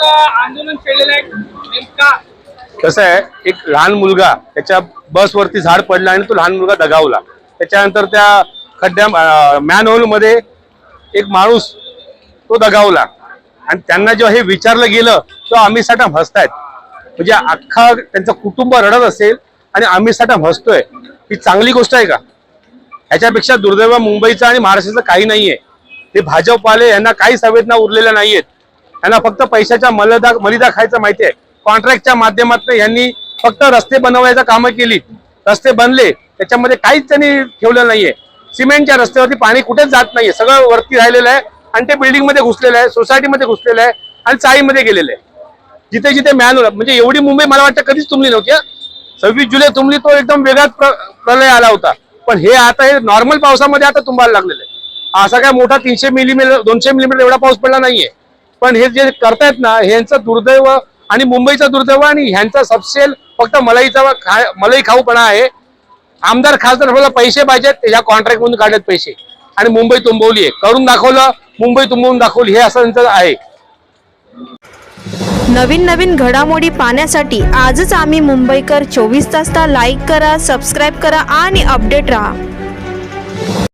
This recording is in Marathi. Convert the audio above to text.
आंदोलन केलेलं आहे नेमका कसं आहे, एक लहान मुलगा त्याच्या बसवरती झाड पडला आणि तो लहान मुलगा दगावला. त्याच्यानंतर त्या खड्ड्या मॅनहोल मध्ये एक माणूस तो दगावला आणि त्यांना जेव्हा हे विचारलं गेलं तेव्हा अमित साठम हसतायत. म्हणजे अख्खा त्यांचं कुटुंब रडत असेल आणि अमित साठम हसतोय, ही चांगली गोष्ट आहे का? ह्याच्यापेक्षा दुर्दैव मुंबईचं आणि महाराष्ट्राचं काही नाहीये. हे भाजपवाले यांना काही संवेदना उरलेल्या नाहीयेत. यांना फक्त पैशाच्या मलिदा खायचं माहिती आहे. कॉन्ट्रॅक्टच्या माध्यमातून यांनी फक्त रस्ते बनवायचं कामं केली. रस्ते बनले, त्याच्यामध्ये काहीच त्यांनी ठेवलं नाहीये. सिमेंटच्या रस्त्यावरती पाणी कुठेच जात नाहीये. सगळं वरती राहिलेलं आहे आणि ते बिल्डिंग मध्ये घुसलेलं आहे, सोसायटीमध्ये घुसलेलं आहे आणि चाळीमध्ये गेलेलं आहे. जिथे जिथे मॅन म्हणजे एवढी मुंबई मला वाटतं कधीच तुंबली नव्हती. 26 जुलै तुंबली, तो एकदम वेगळाच प्रलय आला होता. पण हे आता हे नॉर्मल पावसामध्ये आता तुंबायला लागलेलं आहे. असा काय मोठा 300 मिलीमीटर 200 मिलीमीटर एवढा पाऊस पडला नाहीये. पण हे जे करतायत ना, ह्यांचं दुर्दैव आणि मुंबईचं दुर्दैव आणि ह्यांचा सबसेल फक्त मलाई खाऊपणा आहे. आमदार खासदार पैसे पाहिजेत, या कॉन्ट्रॅक्ट मधून काढलेत पैसे आणि मुंबई तुंबवली आहे. करून दाखवलं, मुंबई तुंबवून दाखवली, हे असं त्यांचं आहे. नवीन घडामोडी पाहण्यासाठी आजच आम्ही मुंबईकर 24 तासला लाईक करा, सबस्क्राईब करा आणि अपडेट रहा.